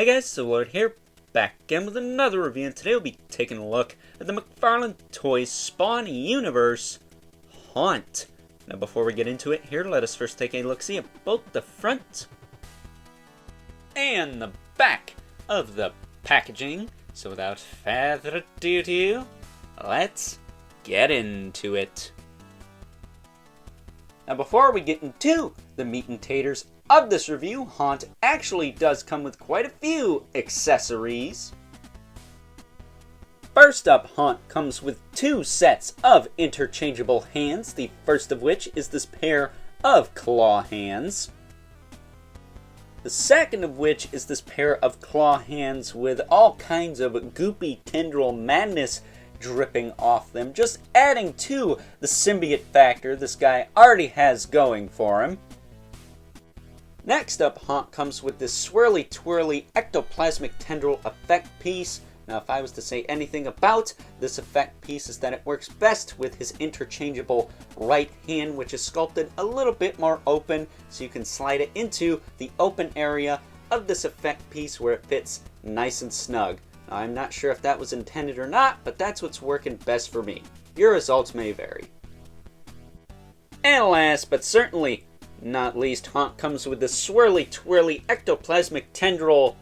Hey guys, so Lord here, back again with another review, and today we'll be taking a look at the McFarlane Toys Spawn Universe Haunt. Now before we get into it here, let us first take a look-see at both the front and the back of the packaging. So without further ado, let's get into it. Now before we get into the meat and taters of this review, Haunt actually does come with quite a few accessories. First up, Haunt comes with two sets of interchangeable hands, the first of which is this pair of claw hands. The second of which is this pair of claw hands with all kinds of goopy tendril madness dripping off them, just adding to the symbiote factor this guy already has going for him. Next up, Haunt comes with this swirly twirly ectoplasmic tendril effect piece. Now if I was to say anything about this effect piece is that it works best with his interchangeable right hand, which is sculpted a little bit more open, so you can slide it into the open area of this effect piece where it fits nice and snug. Now, I'm not sure if that was intended or not, but that's what's working best for me. Your results may vary. And last but certainly not least, Haunt comes with the swirly twirly ectoplasmic tendril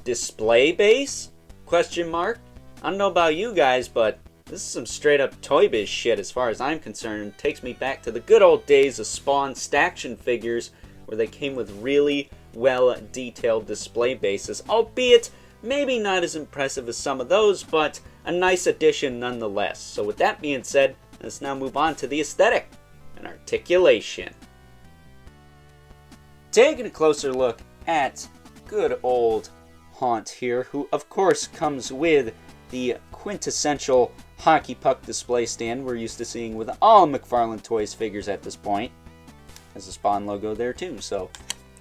display base? Question mark. I don't know about you guys, but this is some straight up Toy Biz shit as far as I'm concerned. It takes me back to the good old days of Spawn Staction figures where they came with really well detailed display bases, albeit maybe not as impressive as some of those, but a nice addition nonetheless. So with that being said, let's now move on to the aesthetic and articulation. Taking a closer look at good old Haunt here, who of course comes with the quintessential hockey puck display stand we're used to seeing with all McFarlane Toys figures at this point. Has a Spawn logo there too, so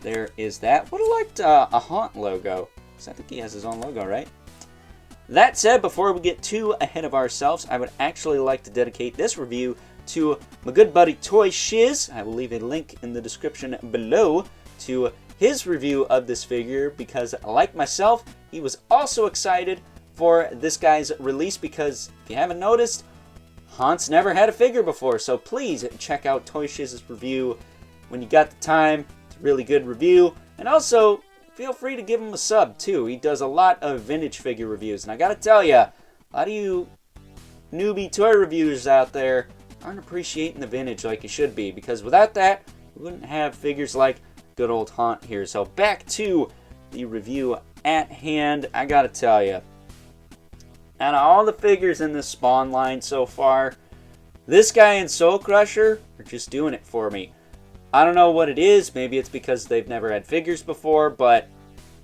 there is that. Would have liked a Haunt logo, because I think he has his own logo, right? That said, before we get too ahead of ourselves, I would actually like to dedicate this review to my good buddy Toyshiz. I will leave a link in the description below to his review of this figure, because like myself, he was also excited for this guy's release, because if you haven't noticed, Haunt's never had a figure before, so please check out Toyshiz's review when you got the time. It's a really good review, and also feel free to give him a sub too. He does a lot of vintage figure reviews, and I gotta tell you, a lot of you newbie toy reviewers out there aren't appreciating the vintage like you should be, because without that, we wouldn't have figures like good old Haunt here. So back to the review at hand. I gotta tell you, out of all the figures in this Spawn line so far, this guy and Soul Crusher are just doing it for me. I don't know what it is. Maybe it's because they've never had figures before, but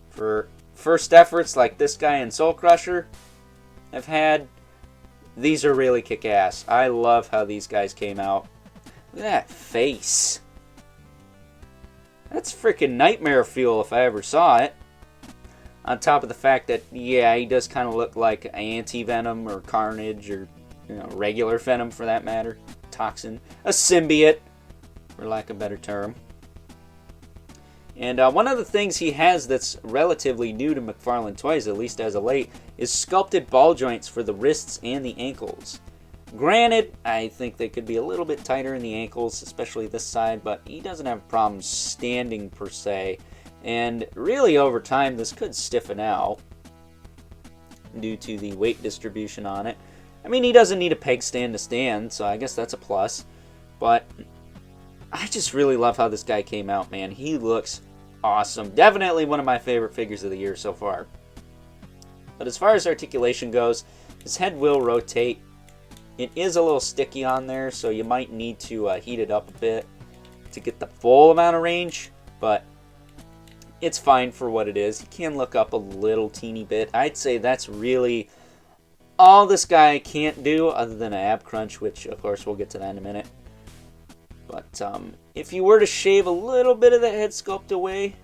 for first efforts like this guy and Soul Crusher have had, these are really kick-ass. I love how these guys came out. Look at that face. That's freaking nightmare fuel if I ever saw it. On top of the fact that, yeah, he does kind of look like Anti-Venom or Carnage or, regular Venom for that matter. Toxin. A symbiote, for lack of a better term. And one of the things he has that's relatively new to McFarlane Toys, at least as of late, is sculpted ball joints for the wrists and the ankles. Granted, I think they could be a little bit tighter in the ankles, especially this side, but he doesn't have problems standing per se. And really over time, this could stiffen out due to the weight distribution on it. I mean, he doesn't need a peg stand to stand, so I guess that's a plus. But I just really love how this guy came out, man. He looks awesome. Definitely one of my favorite figures of the year so far. But as far as articulation goes, his head will rotate. It is a little sticky on there, so you might need to heat it up a bit to get the full amount of range, but it's fine for what it is. You can look up a little teeny bit. I'd say that's really all this guy can't do other than an ab crunch, which of course we'll get to that in a minute. But if you were to shave a little bit of the head sculpt away,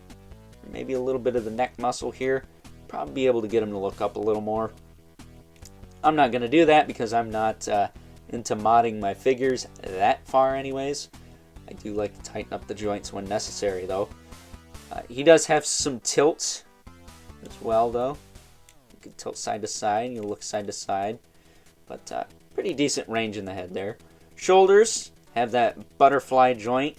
or maybe a little bit of the neck muscle here, probably be able to get him to look up a little more. I'm not going to do that because I'm not into modding my figures that far anyways. I do like to tighten up the joints when necessary though. He does have some tilt as well, though. You can tilt side to side, you look side to side. But pretty decent range in the head there. Shoulders have that butterfly joint,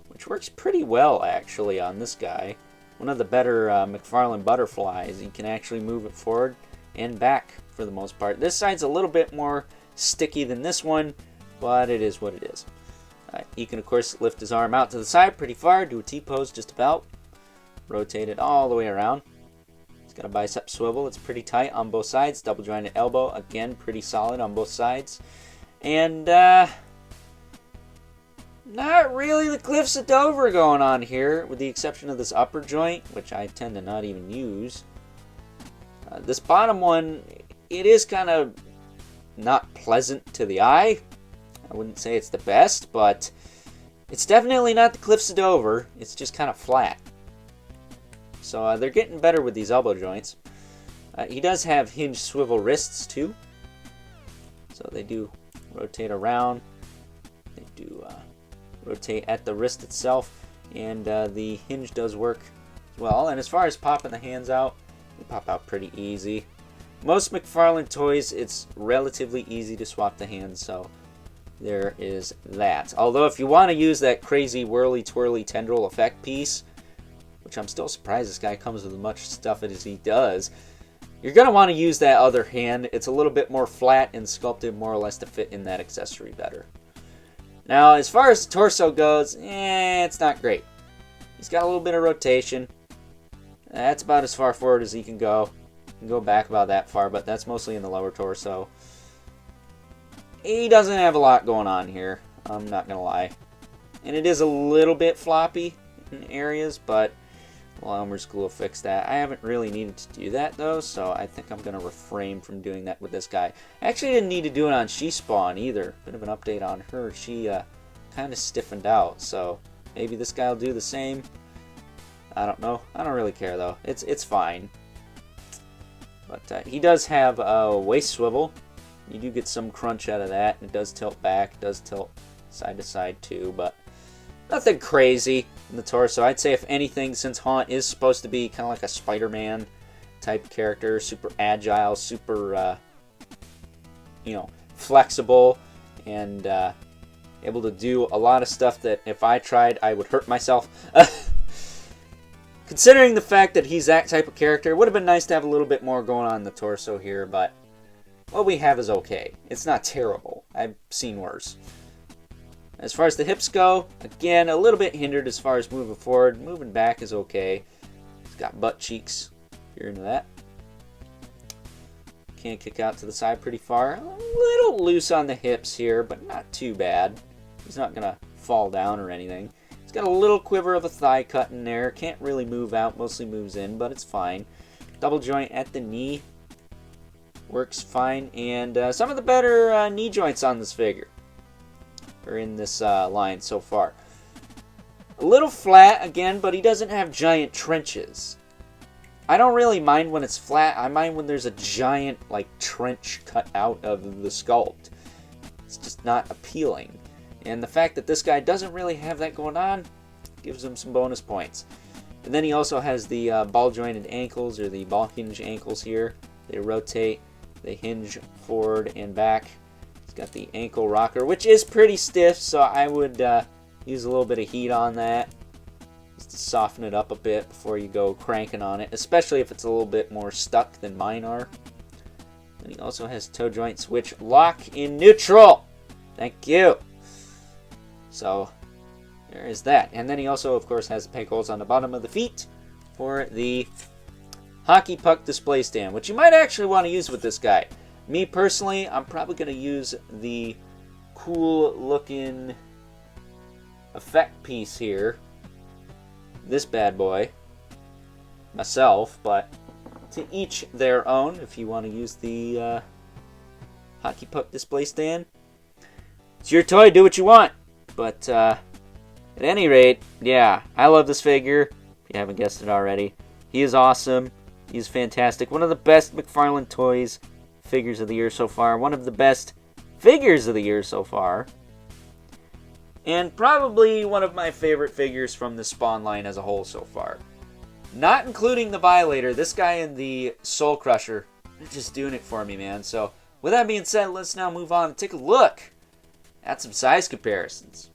which works pretty well, actually, on this guy. One of the better McFarlane butterflies. You can actually move it forward and back for the most part. This side's a little bit more sticky than this one, but it is what it is. He can, of course, lift his arm out to the side pretty far, do a T-pose just about. Rotate it all the way around. He's got a bicep swivel. It's pretty tight on both sides. Double jointed elbow, again, pretty solid on both sides. And, not really the Cliffs of Dover going on here, with the exception of this upper joint, which I tend to not even use. This bottom one, it is kind of not pleasant to the eye. I wouldn't say it's the best, but it's definitely not the Cliffs of Dover. It's just kind of flat. So they're getting better with these elbow joints. He does have hinged swivel wrists too. So they do rotate around. They do rotate at the wrist itself. And the hinge does work well. And as far as popping the hands out, they pop out pretty easy. Most McFarlane toys, it's relatively easy to swap the hands, so there is that. Although if you want to use that crazy whirly twirly tendril effect piece, which I'm still surprised this guy comes with as much stuff as he does, you're going to want to use that other hand. It's a little bit more flat and sculpted more or less to fit in that accessory better. Now, as far as the torso goes, it's not great. He's got a little bit of rotation. That's about as far forward as he can go. He can go back about that far, but that's mostly in the lower torso. He doesn't have a lot going on here, I'm not going to lie. And it is a little bit floppy in areas, but well, Elmer's glue will fix that. I haven't really needed to do that, though, so I think I'm going to refrain from doing that with this guy. I actually didn't need to do it on She-Spawn either. Bit of an update on her. She kind of stiffened out, so maybe this guy will do the same. I don't know. I don't really care, though. It's fine. But he does have a waist swivel. You do get some crunch out of that. It does tilt back. It does tilt side to side, too, but nothing crazy in the torso. I'd say if anything, since Haunt is supposed to be kind of like a Spider-Man type character, super agile, super, flexible, and able to do a lot of stuff that if I tried, I would hurt myself. Considering the fact that he's that type of character, it would have been nice to have a little bit more going on in the torso here, but what we have is okay. It's not terrible. I've seen worse. As far as the hips go, again, a little bit hindered as far as moving forward. Moving back is okay. He's got butt cheeks, if you're into that. Can kick out to the side pretty far. A little loose on the hips here, but not too bad. He's not going to fall down or anything. He's got a little quiver of a thigh cut in there. Can't really move out, mostly moves in, but it's fine. Double joint at the knee. Works fine. And some of the better knee joints on this figure are in this line so far. A little flat again, but he doesn't have giant trenches. I don't really mind when it's flat. I mind when there's a giant trench cut out of the sculpt. It's just not appealing. And the fact that this guy doesn't really have that going on gives him some bonus points. And then he also has the ball jointed ankles, or the ball hinge ankles here. They rotate, they hinge forward and back. He's got the ankle rocker, which is pretty stiff, so I would use a little bit of heat on that just to soften it up a bit before you go cranking on it, especially if it's a little bit more stuck than mine are. And he also has toe joint switch lock in neutral. Thank you. So there is that. And then he also, of course, has peg holes on the bottom of the feet for the hockey puck display stand, which you might actually want to use with this guy. Me personally, I'm probably going to use the cool looking effect piece here, this bad boy, myself, but to each their own. If you want to use the hockey puck display stand, it's your toy, do what you want. But at any rate, yeah, I love this figure, if you haven't guessed it already. He is awesome. He's fantastic. One of the best McFarlane toys, figures of the year so far. One of the best figures of the year so far. And probably one of my favorite figures from the Spawn line as a whole so far. Not including the Violator, this guy and the Soul Crusher, they're just doing it for me, man. So, with that being said, let's now move on and take a look at some size comparisons.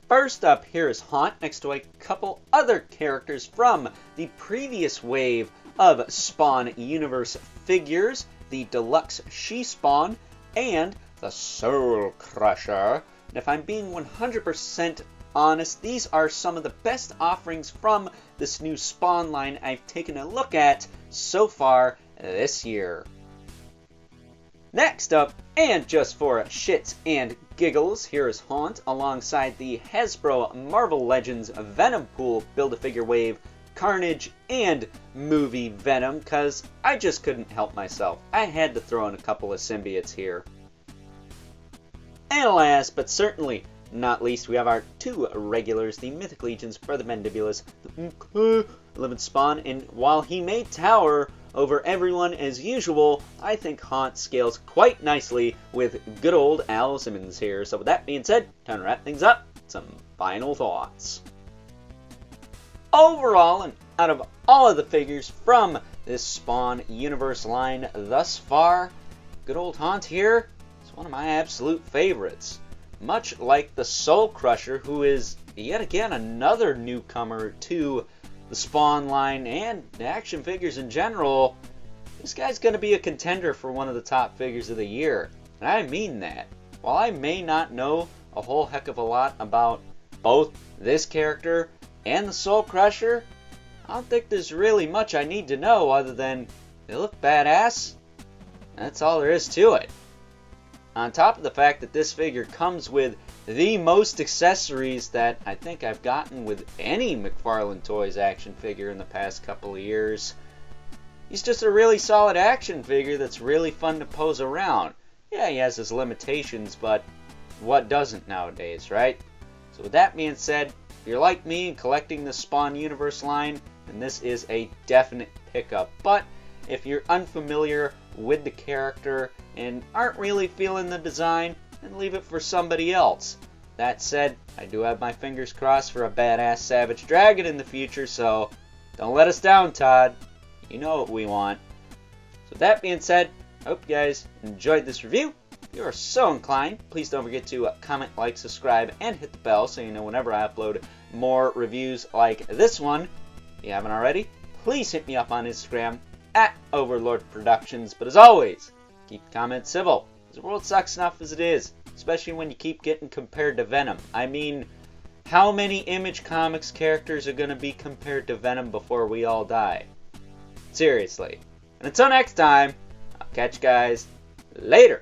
First up, here is Haunt next to a couple other characters from the previous wave of Spawn Universe figures, the Deluxe She-Spawn and the Soul Crusher. And if I'm being 100% honest, these are some of the best offerings from this new Spawn line I've taken a look at so far this year. Next up, and just for shits and giggles, here is Haunt alongside the Hasbro Marvel Legends Venom Pool Build-A-Figure Wave, Carnage, and Movie Venom, because I just couldn't help myself. I had to throw in a couple of symbiotes here. And last, but certainly not least, we have our two regulars, the Mythic Legions for the Mandibulus, the 11th Spawn, and while he may tower over everyone as usual, I think Haunt scales quite nicely with good old Al Simmons here. So with that being said, time to wrap things up. Some final thoughts. Overall, and out of all of the figures from this Spawn Universe line thus far, good old Haunt here is one of my absolute favorites. Much like the Soul Crusher, who is yet again another newcomer to the Spawn line and action figures in general, this guy's going to be a contender for one of the top figures of the year. And I mean that. While I may not know a whole heck of a lot about both this character and the Soul Crusher, I don't think there's really much I need to know other than they look badass. That's all there is to it. On top of the fact that this figure comes with the most accessories that I think I've gotten with any McFarlane Toys action figure in the past couple of years, he's just a really solid action figure that's really fun to pose around. Yeah, he has his limitations, but what doesn't nowadays, right? So with that being said, if you're like me and collecting the Spawn Universe line, then this is a definite pickup. But if you're unfamiliar with the character and aren't really feeling the design, then leave it for somebody else. That said, I do have my fingers crossed for a badass Savage Dragon in the future, so don't let us down, Todd. You know what we want. So with that being said, I hope you guys enjoyed this review. If you are so inclined, please don't forget to comment, like, subscribe, and hit the bell so you know whenever I upload more reviews like this one. If you haven't already, please hit me up on Instagram at Overlord Productions. But as always, keep the comments civil. The world sucks enough as it is, especially when you keep getting compared to Venom. I mean, how many Image Comics characters are going to be compared to Venom before we all die? Seriously. And until next time, I'll catch you guys later.